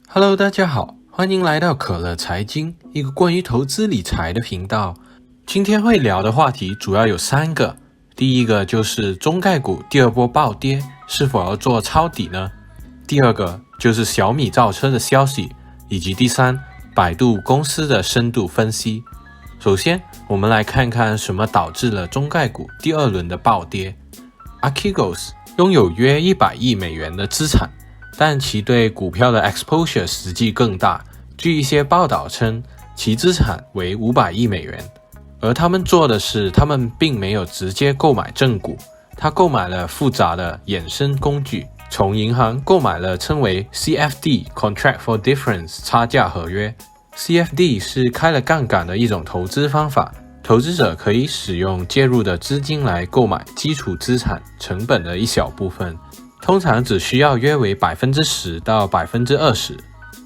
Hello， 大家好，欢迎来到可乐财经，一个关于投资理财的频道。今天会聊的话题主要有3个，第一个就是中概股第二波暴跌，是否要做抄底呢？第二个就是小米造车的消息，以及第3，百度公司的深度分析。首先，我们来看看什么导致了中概股第2轮的暴跌。Archegos 拥有约100亿美元的资产，但其对股票的 exposure 实际更大。据一些报道称，其资产为500亿美元。而他们做的是，他们并没有直接购买正股，他购买了复杂的衍生工具，从银行购买了称为 CFD Contract for Difference 差价合约。CFD 是开了杠杆的一种投资方法，投资者可以使用介入的资金来购买基础资产成本的一小部分，通常只需要约为 10% 到 20%。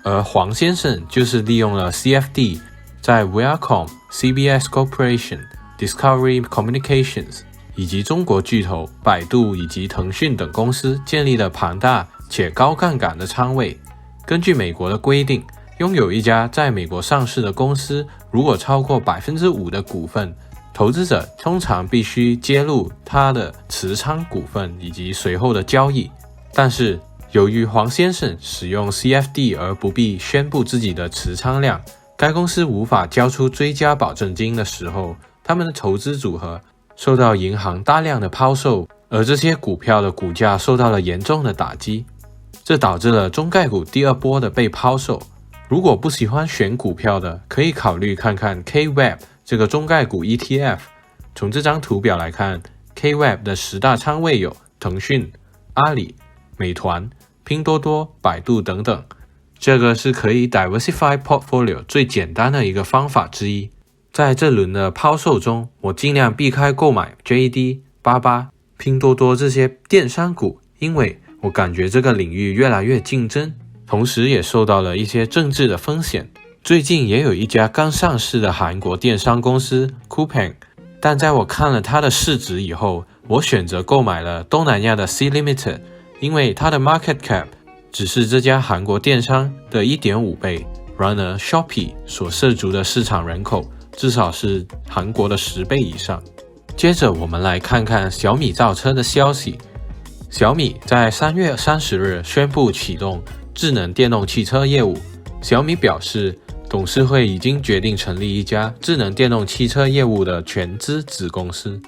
而黄先生就是利用了 CFD， 在 Viacom、CBS Corporation、Discovery Communications 以及中国巨头百度以及腾讯等公司建立了庞大且高杠杆的仓位。根据美国的规定，拥有一家在美国上市的公司，如果超过 5% 的股份，投资者通常必须揭露他的持仓股份以及随后的交易。但是由于黄先生使用 CFD 而不必宣布自己的持仓量，该公司无法交出追加保证金的时候，他们的投资组合受到银行大量的抛售，而这些股票的股价受到了严重的打击，这导致了中概股第2波的被抛售。如果不喜欢选股票的，可以考虑看看 KWEB 这个中概股 ETF。 从这张图表来看， KWEB 的10大仓位有腾讯、阿里、美团、拼多多、百度等等。这个是可以 diversify portfolio 最简单的一个方法之一。在这轮的抛售中，我尽量避开购买 JD、88、拼多多这些电商股，因为我感觉这个领域越来越竞争，同时也受到了一些政治的风险。最近也有一家刚上市的韩国电商公司 Coupang， 但在我看了它的市值以后，我选择购买了东南亚的 C Limited， 因为它的 market cap 只是这家韩国电商的 1.5 倍，然而 Shopee 所涉足的市场人口至少是韩国的10倍以上。接着我们来看看小米造车的消息。小米在3月30日宣布启动智能电动汽车业务。小米表示，董事会已经决定成立一家智能电动汽车业务的全资子公司，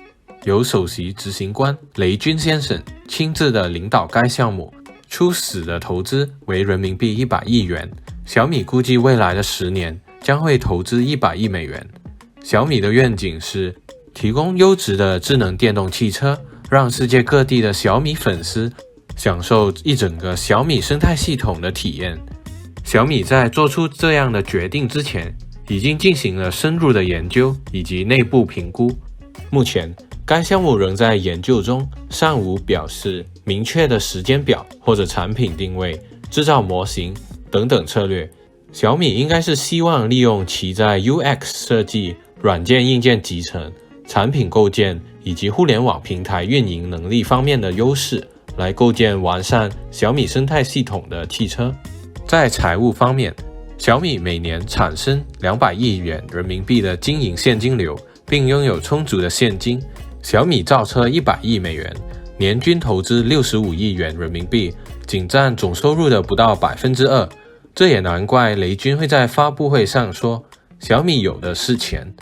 由首席执行官雷军先生亲自的领导该项目，初始的投资为人民币100亿元。小米估计未来的10年将会投资100亿美元。小米的愿景是提供优质的智能电动汽车，让世界各地的小米粉丝享受一整个小米生态系统的体验。小米在做出这样的决定之前，已经进行了深入的研究以及内部评估。目前该项目仍在研究中，尚无表示明确的时间表或者产品定位、制造模型等等策略。小米应该是希望利用其在 UX 设计、软件硬件集成、产品构建以及互联网平台运营能力方面的优势，来构建完善小米生态系统的汽车。在财务方面，小米每年产生200亿元人民币的经营现金流，并拥有充足的现金。小米造车100亿美元，年均投资65亿元人民币，仅占总收入的不到 2%。 这也难怪雷军会在发布会上说，小米有的是钱。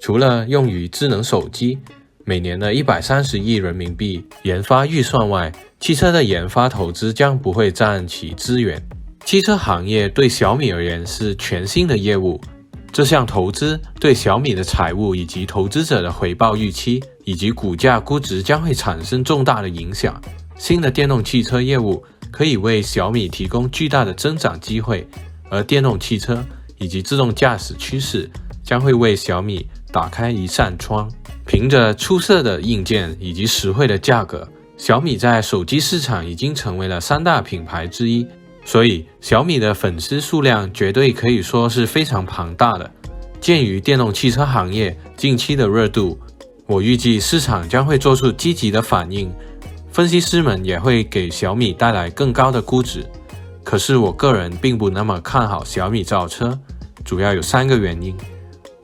除了用于智能手机每年的130亿人民币研发预算外，汽车的研发投资将不会占其资源。汽车行业对小米而言是全新的业务，这项投资对小米的财务以及投资者的回报预期以及股价估值将会产生重大的影响。新的电动汽车业务可以为小米提供巨大的增长机会，而电动汽车以及自动驾驶趋势将会为小米打开一扇窗。凭着出色的硬件以及实惠的价格，小米在手机市场已经成为了3大品牌之一，所以小米的粉丝数量绝对可以说是非常庞大的。鉴于电动汽车行业近期的热度，我预计市场将会做出积极的反应，分析师们也会给小米带来更高的估值。可是我个人并不那么看好小米造车，主要有3个原因。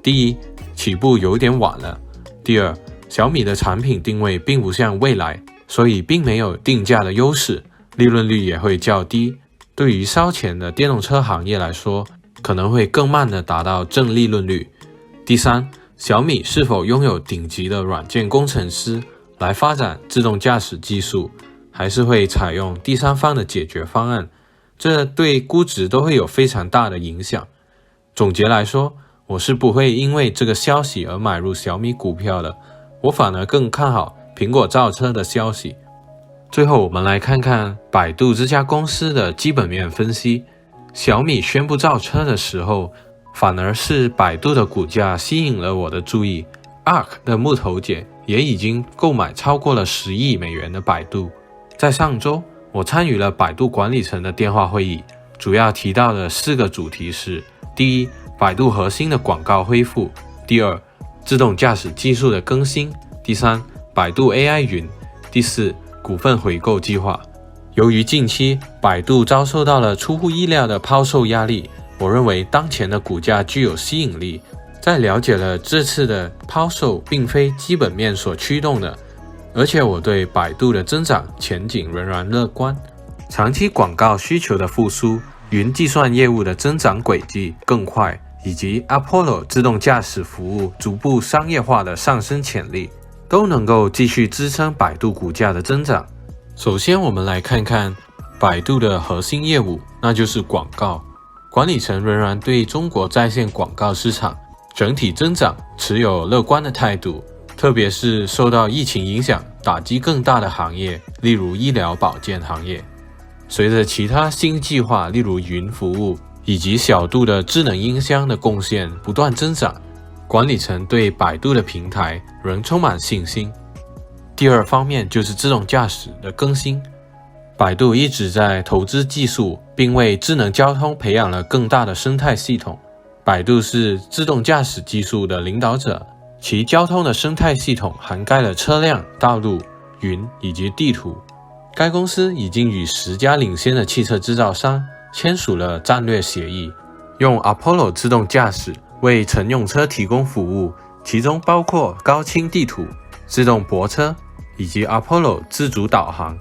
第一，起步有点晚了。第二，小米的产品定位并不像蔚来，所以并没有定价的优势，利润率也会较低。对于烧钱的电动车行业来说，可能会更慢地达到正利润率。第三，小米是否拥有顶级的软件工程师来发展自动驾驶技术，还是会采用第三方的解决方案，这对估值都会有非常大的影响。总结来说，我是不会因为这个消息而买入小米股票的，我反而更看好苹果造车的消息。最后我们来看看百度这家公司的基本面分析。小米宣布造车的时候，反而是百度的股价吸引了我的注意。ARK 的木头姐也已经购买超过了10亿美元的百度。在上周，我参与了百度管理层的电话会议，主要提到的4个主题是：第一，百度核心的广告恢复；第二，自动驾驶技术的更新；第三，百度 AI 云；第四，股份回购计划。由于近期百度遭受到了出乎意料的抛售压力，我认为当前的股价具有吸引力。在了解了这次的抛售并非基本面所驱动的，而且我对百度的增长前景仍然乐观。长期广告需求的复苏、云计算业务的增长轨迹更快，以及 Apollo 自动驾驶服务逐步商业化的上升潜力，都能够继续支撑百度股价的增长。首先我们来看看百度的核心业务，那就是广告。管理层仍然对中国在线广告市场整体增长持有乐观的态度，特别是受到疫情影响打击更大的行业，例如医疗保健行业。随着其他新计划，例如云服务以及小度的智能音箱的贡献不断增长，管理层对百度的平台仍充满信心。第二方面就是自动驾驶的更新。百度一直在投资技术，并为智能交通培养了更大的生态系统。百度是自动驾驶技术的领导者，其交通的生态系统涵盖了车辆、道路、云以及地图。该公司已经与10家领先的汽车制造商签署了战略协议，用 Apollo 自动驾驶为乘用车提供服务，其中包括高清地图、自动泊车以及 Apollo 自主导航。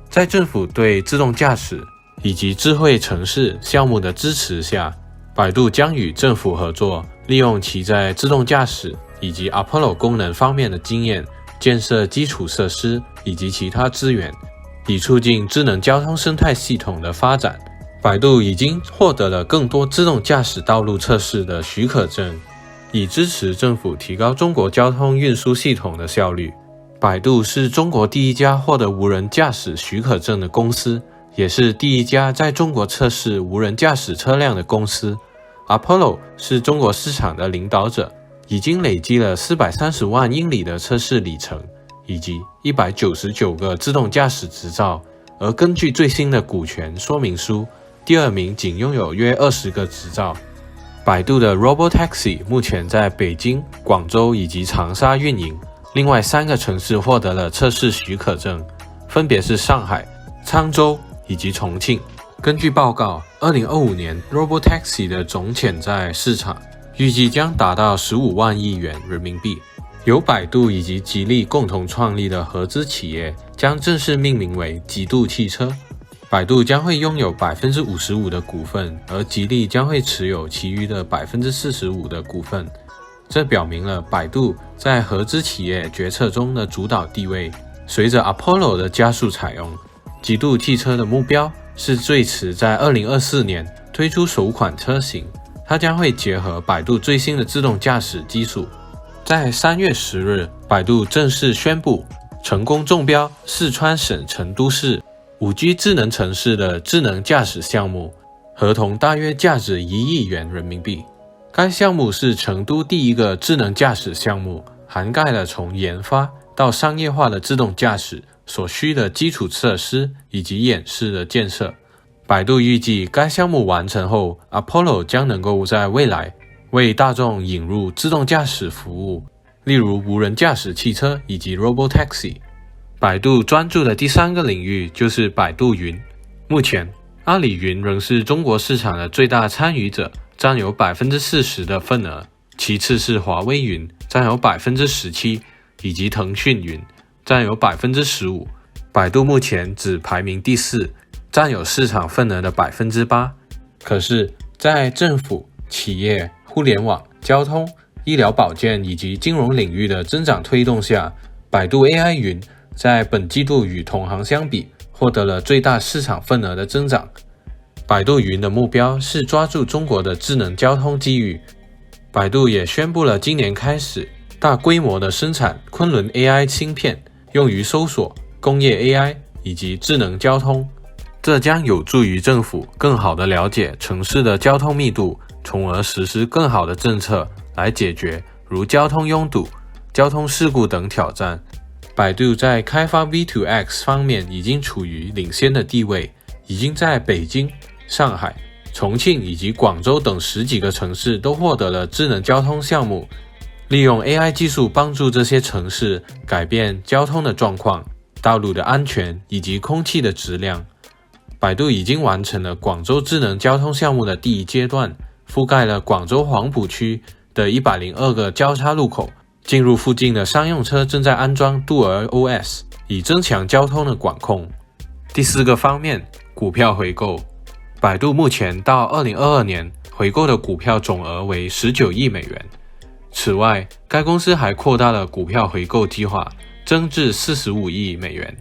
在政府对自动驾驶以及智慧城市项目的支持下，百度将与政府合作，利用其在自动驾驶以及 Apollo 功能方面的经验，建设基础设施以及其他资源，以促进智能交通生态系统的发展。百度已经获得了更多自动驾驶道路测试的许可证，以支持政府提高中国交通运输系统的效率。百度是中国第一家获得无人驾驶许可证的公司，也是第一家在中国测试无人驾驶车辆的公司。Apollo 是中国市场的领导者，已经累积了430万英里的测试里程，以及199个自动驾驶执照。而根据最新的股权说明书，第2名仅拥有约20个执照。百度的 Robotaxi 目前在北京、广州以及长沙运营。另外3个城市获得了测试许可证，分别是上海、沧州以及重庆。根据报告，2025年 Robotaxi 的总潜在市场预计将达到15万亿元人民币。由百度以及吉利共同创立的合资企业将正式命名为极度汽车。百度将会拥有 55% 的股份，而吉利将会持有其余的 45% 的股份。这表明了百度在合资企业决策中的主导地位。随着 Apollo 的加速采用，极度汽车的目标是最迟在2024年推出首款车型，它将会结合百度最新的自动驾驶技术。在3月10日，百度正式宣布成功中标四川省成都市 5G 智能城市的智能驾驶项目，合同大约价值1亿元人民币。该项目是成都第一个智能驾驶项目，涵盖了从研发到商业化的自动驾驶所需的基础设施以及演示的建设。百度预计该项目完成后， Apollo 将能够在未来为大众引入自动驾驶服务，例如无人驾驶汽车以及 Robotaxi。百度专注的第3个领域就是百度云。目前阿里云仍是中国市场的最大参与者，占有 40% 的份额，其次是华为云，占有 17%， 以及腾讯云，占有 15%。百度目前只排名第4，占有市场份额的 8%。可是，在政府、企业、互联网、交通、医疗保健以及金融领域的增长推动下，百度 AI 云在本季度与同行相比，获得了最大市场份额的增长。百度云的目标是抓住中国的智能交通机遇，百度也宣布了今年开始大规模的生产昆仑 AI 芯片，用于搜索、工业 AI 以及智能交通。这将有助于政府更好地了解城市的交通密度，从而实施更好的政策来解决如交通拥堵、交通事故等挑战。百度在开发 V2X 方面已经处于领先的地位，已经在北京、上海、重庆以及广州等10几个城市都获得了智能交通项目，利用 AI 技术帮助这些城市改变交通的状况、道路的安全以及空气的质量。百度已经完成了广州智能交通项目的第1阶段，覆盖了广州黄埔区的102个交叉路口。进入附近的商用车正在安装杜尔 OS， 以增强交通的管控。第4个方面，股票回购。百度目前到2022年回购的股票总额为19亿美元。此外，该公司还扩大了股票回购计划，增至45亿美元，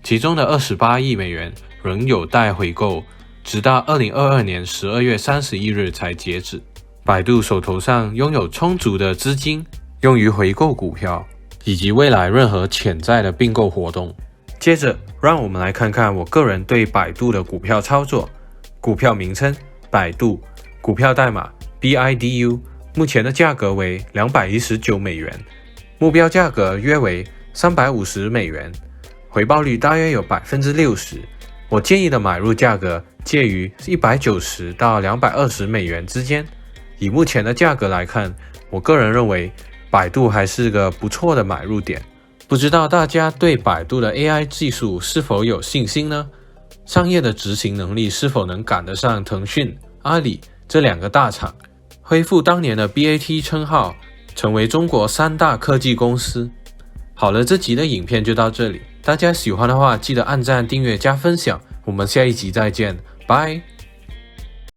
其中的28亿美元仍有待回购，直到2022年12月31日才截止。百度手头上拥有充足的资金，用于回购股票，以及未来任何潜在的并购活动。接着，让我们来看看我个人对百度的股票操作。股票名称：百度，股票代码 BIDU， 目前的价格为219美元，目标价格约为350美元，回报率大约有 60%。我建议的买入价格介于190到220美元之间。以目前的价格来看，我个人认为百度还是个不错的买入点。不知道大家对百度的 AI 技术是否有信心呢？商业的执行能力是否能赶得上腾讯、阿里这2个大厂，恢复当年的 BAT 称号，成为中国3大科技公司？好了，这集的影片就到这里，大家喜欢的话记得按赞、订阅、加分享，我们下一集再见，拜。